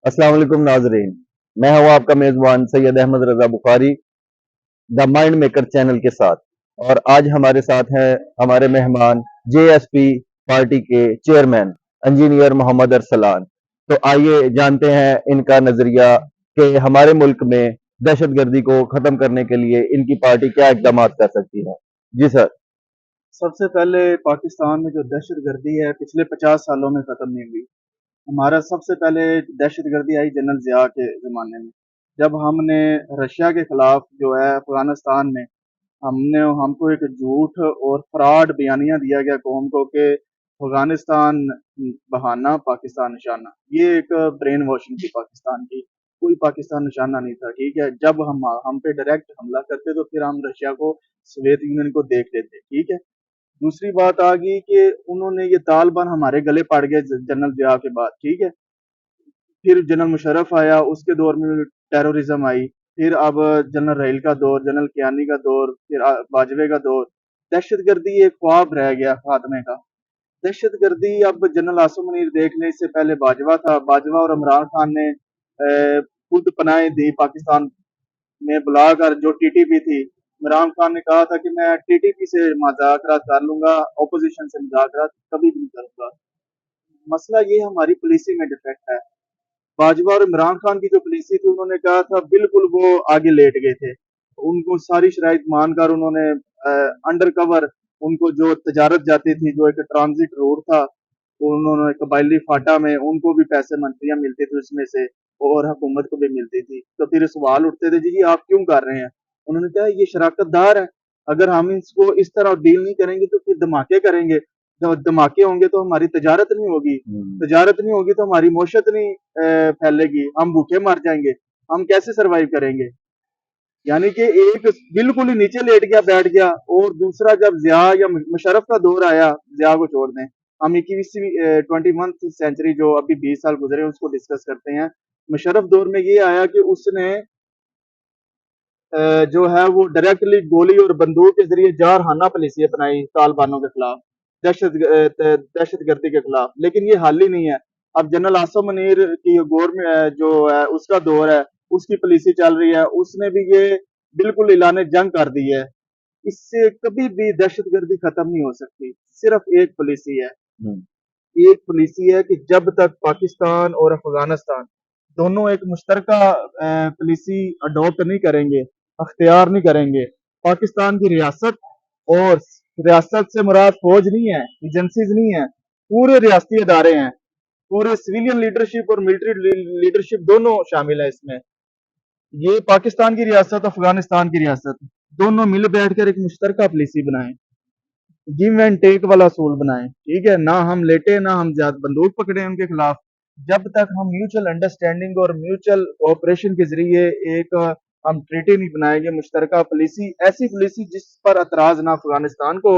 अस्सलाम वालेकुम नाजरीन। मैं हूँ आपका मेज़बान Syed Ahmed Raza Bukhari the mind maker channel के साथ। और आज हमारे साथ हैं हमारे मेहमान जेएसपी पार्टी के चेयरमैन इंजीनियर मोहम्मद अरसलान। तो आइए जानते हैं इनका नज़रिया कि हमारे मुल्क में दहशतगर्दी को ख़त्म करने के लिए इनकी पार्टी क्या इक़दाम कर सकती है। जी सर। सबसे पहले पाकिस्तान में जो दहशतगर्दी है पिछले 50 सालों में ख़त्म नहीं हुई। हमारा सबसे पहले दहशतगर्दी आई जनरल ज़िया के ज़माने में, जब हमने रशिया के ख़िलाफ़ जो है अफ़गानिस्तान में हमको एक झूठ और फ्रॉड बयानिया दिया गया कौम को कि अफ़गानिस्तान बहाना पाकिस्तान निशाना। ये एक ब्रेन वॉशिंग थी पाकिस्तान की, कोई पाकिस्तान निशाना नहीं था, ठीक है। जब हम पे डायरेक्ट हमला करते तो फिर हम रशिया को, सोवियत यूनियन को देख लेते, ठीक है। दूसरी बात आ गई कि उन्होंने ये तालिबान हमारे गले पड़ गए जनरल ज़िया के बाद, ठीक है। फिर जनरल मुशर्रफ आया, उसके दौर में टेररिज्म आई। फिर अब जनरल रहील का दौर, जनरल कियानी का दौर, फिर बाजवे का दौर। दहशतगर्दी एक ख्वाब रह गया खात्मे का। दहशतगर्दी अब जनरल आसिम मुनीर देख लें, इससे पहले बाजवा था। बाजवा और इमरान खान ने खुद पनाहें दी पाकिस्तान में बुलाकर, जो टीटीपी थी। इमरान खान ने कहा था कि मैं टीटीपी से मुज़ाकरात कर लूंगा, ऑपोजिशन से मुज़ाकरात कभी भी नहीं करूंगा। मसला ये हमारी पॉलिसी में डिफेक्ट है। बाजवा और इमरान खान की जो पॉलिसी थी, उन्होंने कहा था, बिल्कुल वो आगे लेट गए थे। उनको सारी शराइत मानकर उन्होंने अंडर कवर उनको जो तजारत जाती थी, जो एक ट्रांजिट रोड था, उन्होंने कबायली फाटा में उनको भी पैसे मंत्रियां मिलती थी उसमें से, और हुकूमत को भी मिलती थी। तो फिर सवाल उठते थे, जी आप क्यों कर रहे हैं। उन्होंने कहा ये शराकतदार है, अगर हम इसको इस तरह डील नहीं करेंगे तो फिर धमाके करेंगे। धमाके होंगे तो हमारी तजारत नहीं होगी, तजारत नहीं होगी तो हमारी मोशत नहीं फैलेगी, हम भूखे मर जाएंगे, हम कैसे सरवाइव करेंगे। यानी कि एक बिल्कुल ही नीचे लेट गया, बैठ गया। और दूसरा, जब जिया या मुशर्रफ का दौर आया, जिया को छोड़ दें, हम 21वीं 21वीं सेंचुरी जो अभी 20 साल गुजरे उसको डिस्कस करते हैं। मुशर्रफ दौर में ये आया कि उसने जो है वो डायरेक्टली गोली और बंदूक के जरिए जारहाना पॉलिसी अपनाई तालिबानों के खिलाफ, दहशत गर्दी के खिलाफ। लेकिन ये हाल ही नहीं है। अब जनरल आसम मुनीर की गवर्नमेंट जो है उसका दौर है, उसकी पॉलिसी चल रही है, उसने भी ये बिल्कुल ऐलान जंग कर दी है। इससे कभी भी दहशत गर्दी खत्म नहीं हो सकती। सिर्फ एक पॉलिसी है, एक पॉलिसी है कि जब तक पाकिस्तान और अफगानिस्तान दोनों एक मुश्तरका पॉलिसी अडॉप्ट नहीं करेंगे, अख्तियार नहीं करेंगे, पाकिस्तान की रियासत, और रियासत से मुराद फौज नहीं है, एजेंसीज नहीं है, पूरे रियासती अदारे हैं, पूरे सिविलियन लीडरशिप और मिलिट्री लीडरशिप दोनों शामिल है इसमें। ये पाकिस्तान की रियासत, अफगानिस्तान की रियासत, दोनों मिल बैठकर एक मुश्तरका पॉलिसी बनाएं, गिव एंड टेक वाला असूल बनाएं, ठीक है। ना हम लेटे, ना हम ज्यादा बंदूक पकड़े उनके खिलाफ। जब तक हम म्यूचुअल अंडरस्टैंडिंग और म्यूचुअल कोऑपरेशन के जरिए एक हम ट्रीटी नहीं बनाएंगे, मुश्तरका पॉलिसी, ऐसी पॉलिसी जिस पर एतराज ना अफगानिस्तान को,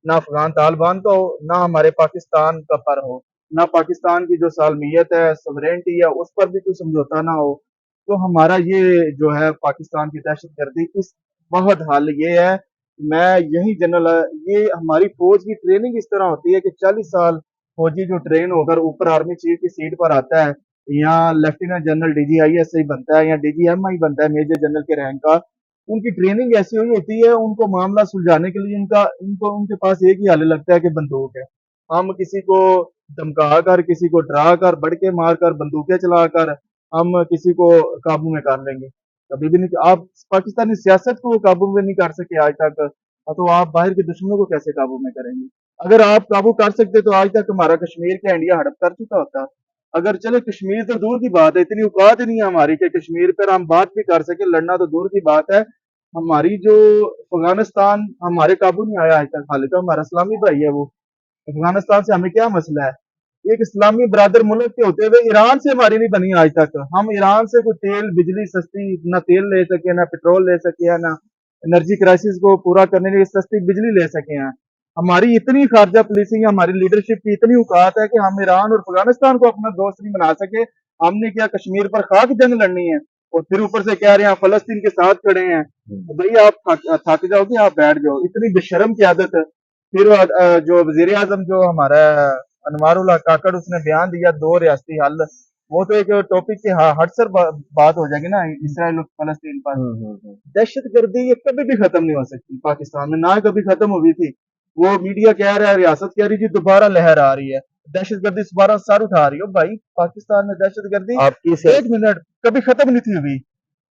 ना अफगान तालिबान को, ना हमारे पाकिस्तान का पर हो, ना पाकिस्तान की जो सालमियत है, सवरेंटी है, उस पर भी कोई समझौता ना हो, तो हमारा ये जो है पाकिस्तान की दहशत गर्दी इस बहुत हल ये है। मैं यही जनरल, ये हमारी फौज की ट्रेनिंग इस तरह होती है कि 40 साल फौजी जो ट्रेन होकर ऊपर आर्मी चीफ की सीट पर आता है, यहाँ लेफ्टिनेंट जनरल DGIS बनता है या DGMI बनता है, मेजर जनरल के रैंक का, उनकी ट्रेनिंग ऐसी हुई होती है, उनको मामला सुलझाने के लिए उनका उनको उनके पास एक ही हल लगता है कि बंदूक है। हम किसी को धमका कर, किसी को डरा कर, बड़के मार कर, बंदूकें चलाकर हम किसी को काबू में कर लेंगे, कभी भी नहीं। आप पाकिस्तानी सियासत को काबू में नहीं कर सके आज तक, तो आप बाहर के दुश्मनों को कैसे काबू में करेंगे। अगर आप काबू कर सकते तो आज तक हमारा कश्मीर क्या इंडिया हड़प कर चुका होता। अगर चले कश्मीर तो दूर की बात है, इतनी औकात ही नहीं है हमारी कि कश्मीर पर हम बात भी कर सके, लड़ना तो दूर की बात है। हमारी जो अफगानिस्तान हमारे काबू नहीं आया आज तक, हालांकि हमारा इस्लामी भाई है वो। अफगानिस्तान से हमें क्या मसला है। एक इस्लामी बरादर मुल्क के होते हुए ईरान से हमारी नहीं बनी आज तक। हम ईरान से कोई तेल बिजली सस्ती, ना तेल ले सके, ना पेट्रोल ले सके हैं, ना एनर्जी क्राइसिस को पूरा करने के लिए सस्ती बिजली ले सके हैं। हमारी इतनी खारजा पॉलिसी, हमारी लीडरशिप की इतनी औकात है कि हम ईरान और अफगानिस्तान को अपना दोस्त नहीं बना सके। हमने क्या कश्मीर पर खाक जंग लड़नी है, और फिर ऊपर से कह रहे हैं फलस्तीन के साथ खड़े हैं। तो भाई आप थक जाओगे, आप बैठ जाओ, इतनी बेशरम की आदत। फिर जो वजीर आजम जो हमारा अनवारुल्लाह काकड़, उसने बयान दिया दो रियासती हल, वो तो एक टॉपिक की हट सर बात हो जाएगी ना इसराइल और फलस्तीन पर। दहशत गर्दी ये कभी भी खत्म नहीं हो सकती पाकिस्तान में, ना कभी खत्म हुई थी। वो मीडिया कह रहा है, रियासत कह रही है, दोबारा लहर आ रही है, दहशत गर्दी दोबारा सर उठा रही हो। भाई पाकिस्तान में दहशत गर्दी आपकी एक मिनट कभी खत्म नहीं थी हुई।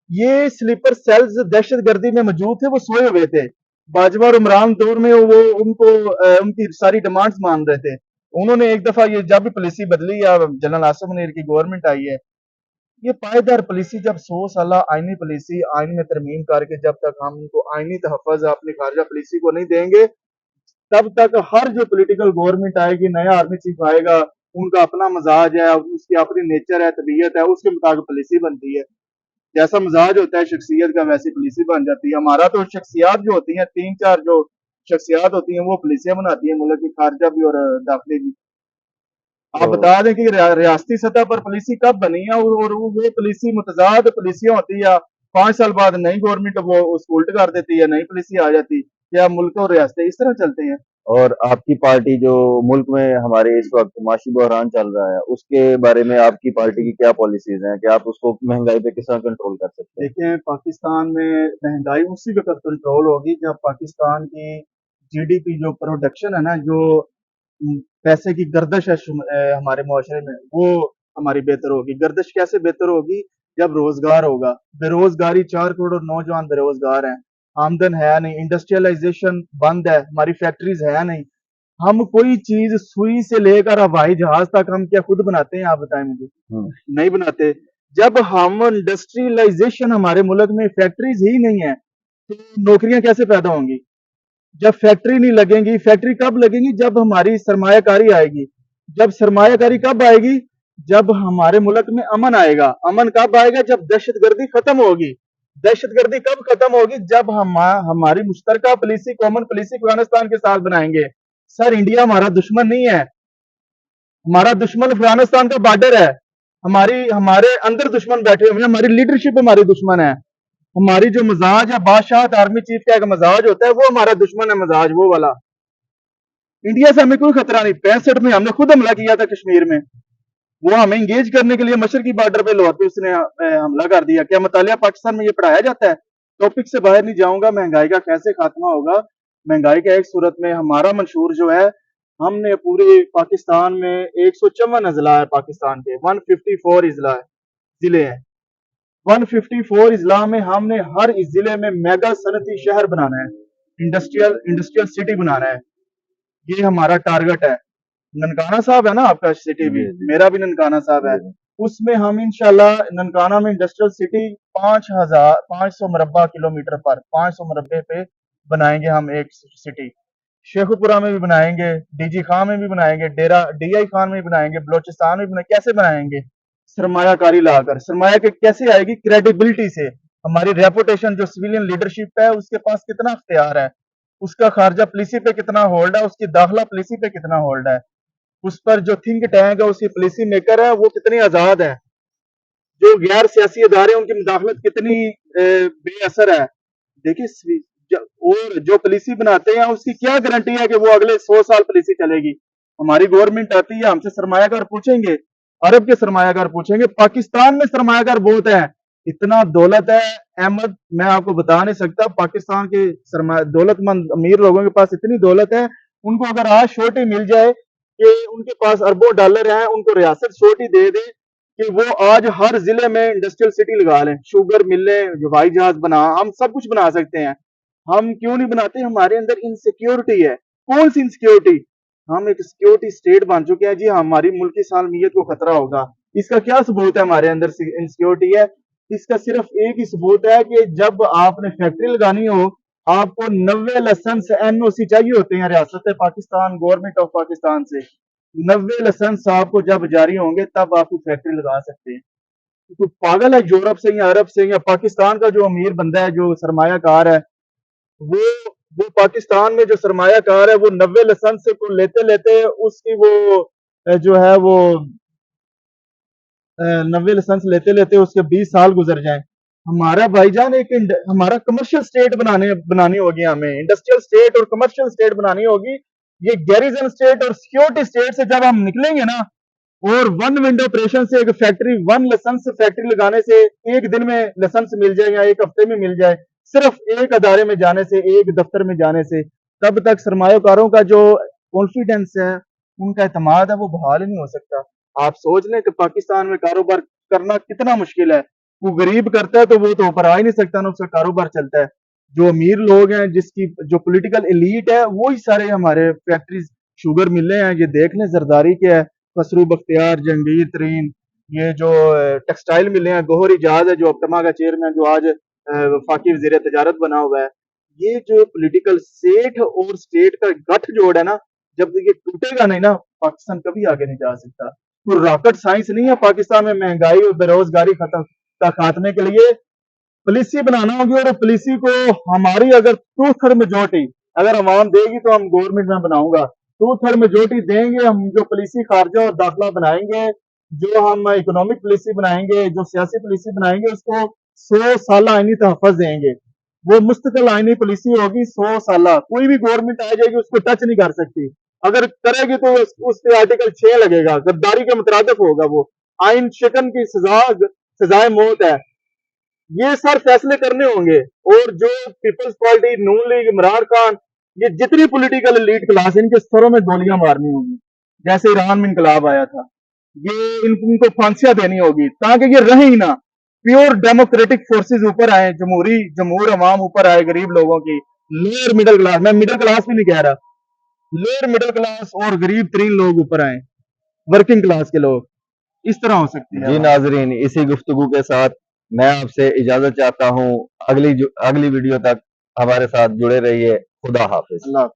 ये स्लीपर सेल्स दहशत गर्दी में मौजूद थे, वो सोए हुए थे। बाजवा और इमरान दौर में वो उनको उनकी सारी डिमांड्स मान रहे थे। उन्होंने एक दफा ये जब भी पॉलिसी बदली या जनरल आसिफ मुनीर की गवर्नमेंट आई है, ये पायदार पॉलिसी जब 100 साल आईनी पॉलिसी आइन में तरमीम करके जब तक हम उनको आईनी तहफ़्फ़ुज़ अपनी खारजा पॉलिसी को नहीं देंगे, तब तक हर जो पॉलिटिकल गवर्नमेंट आएगी, नया आर्मी चीफ आएगा, उनका अपना मजाज है, उसकी अपनी नेचर है, तबीयत है, उसके मुताबिक पॉलिसी बनती है। जैसा मिजाज होता है शख्सियत का, वैसी पॉलिसी बन जाती है। हमारा तो शख्सियात जो होती हैं, 3-4 जो शख्सियात होती हैं, वो पॉलिसियां बनाती हैं मुल्क की, खारजा भी और दाखिले भी। आप तो बता दें कि रियासती सतह पर पॉलिसी कब बनी है, और वो पॉलिसी मुतजाद पॉलिसियां होती है। 5 साल बाद नई गवर्नमेंट वो उसको उल्ट कर देती है, नई पॉलिसी आ जाती है। क्या मुल्क और रियासतें इस तरह चलते हैं? और आपकी पार्टी जो मुल्क में हमारे इस वक्त माशी बहरान चल रहा है, उसके बारे में आपकी पार्टी की क्या पॉलिसीज हैं कि आप उसको महंगाई पे किस तरह कंट्रोल कर सकते हैं? देखें, पाकिस्तान में महंगाई उसी वक्त कंट्रोल होगी जब पाकिस्तान की जीडीपी जो प्रोडक्शन है ना, जो पैसे की गर्दिश है हमारे मुआशरे में, वो हमारी बेहतर होगी। गर्दिश कैसे बेहतर होगी? जब रोजगार होगा। बेरोजगारी 4 करोड़ नौजवान बेरोजगार हैं, आमदन है नहीं, इंडस्ट्रियलाइजेशन बंद है, हमारी फैक्ट्रीज है नहीं। हम कोई चीज सुई से लेकर हवाई जहाज तक हम क्या खुद बनाते हैं? आप बताएं मुझे। नहीं बनाते। जब हम इंडस्ट्रियलाइजेशन हमारे मुल्क में फैक्ट्रीज ही नहीं है, तो नौकरियां कैसे पैदा होंगी? जब फैक्ट्री नहीं लगेंगी, फैक्ट्री कब लगेगी? जब हमारी सरमायाकारी आएगी। जब सरमायाकारी कब आएगी? जब हमारे मुल्क में अमन आएगा। अमन कब आएगा? जब दहशतगर्दी खत्म होगी। दहशतगर्दी कब खत्म होगी? जब हमारी मुश्तरका पॉलिसी, कॉमन पॉलिसी अफगानिस्तान के साथ बनाएंगे। सर, इंडिया हमारा दुश्मन नहीं है, हमारा दुश्मन अफगानिस्तान का बॉर्डर है। हमारे अंदर दुश्मन बैठे हुए हैं, हमारी लीडरशिप हमारी दुश्मन है। हमारी जो मजाज है, बादशाह आर्मी चीफ का एक मजाज होता है, वो हमारा दुश्मन है, मजाज वो वाला। इंडिया से हमें कोई खतरा नहीं। 65 में हमने खुद हमला किया था कश्मीर में, वो हमें इंगेज करने के लिए मशरकी बॉर्डर पे लोग उसने हमला कर दिया। क्या मुतालिया पाकिस्तान में ये पढ़ाया जाता है? टॉपिक से बाहर नहीं जाऊंगा। महंगाई का कैसे खात्मा होगा? महंगाई का एक सूरत में हमारा मंशूर जो है, हमने पूरे पाकिस्तान में 154 अजला है, पाकिस्तान के 154 अजला जिले हैं। 154 अजला में हमने हर इस जिले में मेगा सनती शहर बनाना है, इंडस्ट्रियल सिटी बनाना है। ये हमारा टारगेट है। ननकाना साहब है ना आपका सिटी भी, मेरा भी ननकाना साहब है। उसमें हम इंशाल्लाह ननकाना में इंडस्ट्रियल सिटी 5,500 मुरब्बा किलोमीटर पर 500 मुरब्बे पे बनाएंगे हम एक सिटी। शेखुपुरा में भी बनाएंगे, डीजी खान में भी बनाएंगे, डेरा डीआई खान में भी बनाएंगे, बलोचिस्तान में भी बनाएंगे। कैसे बनाएंगे? सरमायाकारी लाकर। सरमाया के कैसे आएगी? क्रेडिबिलिटी से। हमारी रेपुटेशन, जो सिविलियन लीडरशिप है, उसके पास कितना अख्तियार है, उसका खारजा पॉलिसी पे कितना होल्ड है, उसकी दाखिला पॉलिसी पे कितना होल्ड है, उस पर जो थिंक टैंक है, उसकी पॉलिसी मेकर है, वो कितनी आजाद है, जो गैर सियासी अदारे उनकी मुदाखलत कितनी बेअसर है। देखिए, और जो पॉलिसी बनाते हैं उसकी क्या गारंटी है कि वो अगले 100 साल पॉलिसी चलेगी? हमारी गवर्नमेंट आती है, हमसे सरमायाकार पूछेंगे, अरब के सरमायाकार पूछेंगे। पाकिस्तान में सरमायाकार बहुत है, इतना दौलत है अहमद, मैं आपको बता नहीं सकता। पाकिस्तान के दौलतमंद अमीर लोगों के पास इतनी दौलत है, उनको अगर आज छोटी मिल जाए कि उनके पास अरबों डॉलर है, उनको रियासत छोटी दे दे कि वो आज हर जिले में इंडस्ट्रियल सिटी लगा लें, शुगर मिलें, हवाई जहाज बना, हम सब कुछ बना सकते हैं। हम क्यों नहीं बनाते? हमारे अंदर इनसिक्योरिटी है। कौन सी इनसिक्योरिटी? हम एक सिक्योरिटी स्टेट बन चुके हैं जी, हमारी मुल्क की सालमियत को खतरा होगा। इसका क्या सबूत है? हमारे अंदर इनसिक्योरिटी है। इसका सिर्फ एक ही सबूत है कि जब आपने फैक्ट्री लगानी हो, आपको 90 लाइसेंस एनओसी चाहिए होते हैं रियासत पाकिस्तान, गवर्नमेंट ऑफ पाकिस्तान से। 90 लाइसेंस आपको जब जारी होंगे तब आप फैक्ट्री लगा सकते हैं। तो पागल है यूरोप से या अरब से या पाकिस्तान का जो अमीर बंदा है, जो सरमायाकार है, वो वो पाकिस्तान में जो सरमायाकार है, वो 90 लाइसेंस को लेते लेते उसकी वो जो है वो 90 लाइसेंस लेते लेते उसके 20 साल गुजर जाएं। हमारा भाईजान हमारा कमर्शियल स्टेट बनानी होगी, हमें इंडस्ट्रियल स्टेट और कमर्शियल स्टेट बनानी होगी। ये गैरिजन स्टेट और सिक्योरिटी स्टेट से जब हम निकलेंगे ना, اور ون ونڈو آپریشن سے ایک فیکٹری ون لائسنس فیکٹری لگانے سے ایک دن میں لائسنس مل جائے یا ایک ہفتے میں مل جائے، صرف ایک ادارے میں جانے سے، ایک دفتر میں جانے سے، تب تک سرمایہ کاروں کا جو کانفیڈنس ہے، ان کا اعتماد ہے، وہ بحال ہی نہیں ہو سکتا۔ آپ سوچ لیں کہ پاکستان میں کاروبار کرنا کتنا مشکل ہے۔ وہ غریب کرتا ہے تو وہ تو اوپر آ ہی نہیں سکتا، نہ اس کا کاروبار چلتا ہے۔ جو امیر لوگ ہیں، جس کی جو پولیٹیکل ایلیٹ ہے، وہی سارے ہمارے فیکٹریز شوگر ملے ہیں، یہ دیکھ لیں زرداری کے ہے، خسرو بختیار، جہانگیر ترین، یہ جو ٹیکسٹائل ملے ہیں، گوہر ایجاز ہے جو اپٹما کا چیئرمین جو آج وفاقی وزیر تجارت بنا ہوا ہے۔ یہ جو پولیٹیکل سیٹ اور سٹیٹ کا گٹھ جوڑ ہے نا، جب یہ ٹوٹے گا نہیں نا، پاکستان کبھی آگے نہیں جا سکتا۔ کوئی راکٹ سائنس نہیں ہے پاکستان میں مہنگائی اور بے روزگاری کا خاتمے کے لیے پالیسی بنانا ہوگی، اور پالیسی کو ہماری اگر 2/3 میجورٹی اگر عوام دے گی تو ہم گورنمنٹ میں بناؤں گا، 2/3 میجورٹی دیں گے، ہم جو پالیسی خارجہ اور داخلہ بنائیں گے، جو ہم اکنامک پالیسی بنائیں گے، جو سیاسی پالیسی بنائیں گے، اس کو 100 سالہ آئینی تحفظ دیں گے۔ وہ مستقل آئینی پالیسی ہوگی 100 سالہ، کوئی بھی گورنمنٹ آ جائے گی اس کو ٹچ نہیں کر سکتی۔ اگر کرے گی تو اس پہ آرٹیکل 6 لگے گا، غداری کے مترادف ہوگا، وہ آئین شکن کی سزائے موت ہے۔ یہ سر فیصلے کرنے ہوں گے، اور جو پیپلز پارٹی، نون لیگ، عمران خان، یہ جتنی پولیٹیکل لیڈ کلاس، ان کے سروں میں گولیاں مارنی ہوں گی، جیسے ایران میں انقلاب آیا تھا۔ یہ ان کو پھانسیاں دینی ہوگی تاکہ یہ رہیں ہی نہ۔ پیور ڈیموکریٹک فورسز اوپر آئے، جمہور عوام اوپر آئے، غریب لوگوں کی، لوئر مڈل کلاس، میں مڈل کلاس بھی نہیں کہہ رہا، لوئر مڈل کلاس اور غریب ترین لوگ اوپر آئیں، ورکنگ کلاس کے لوگ، اس طرح ہو سکتی ہے جی بات۔ ناظرین، اسی گفتگو کے ساتھ میں آپ سے اجازت چاہتا ہوں، اگلی ویڈیو تک ہمارے ساتھ جڑے رہیے۔ خدا حافظ۔ اللہ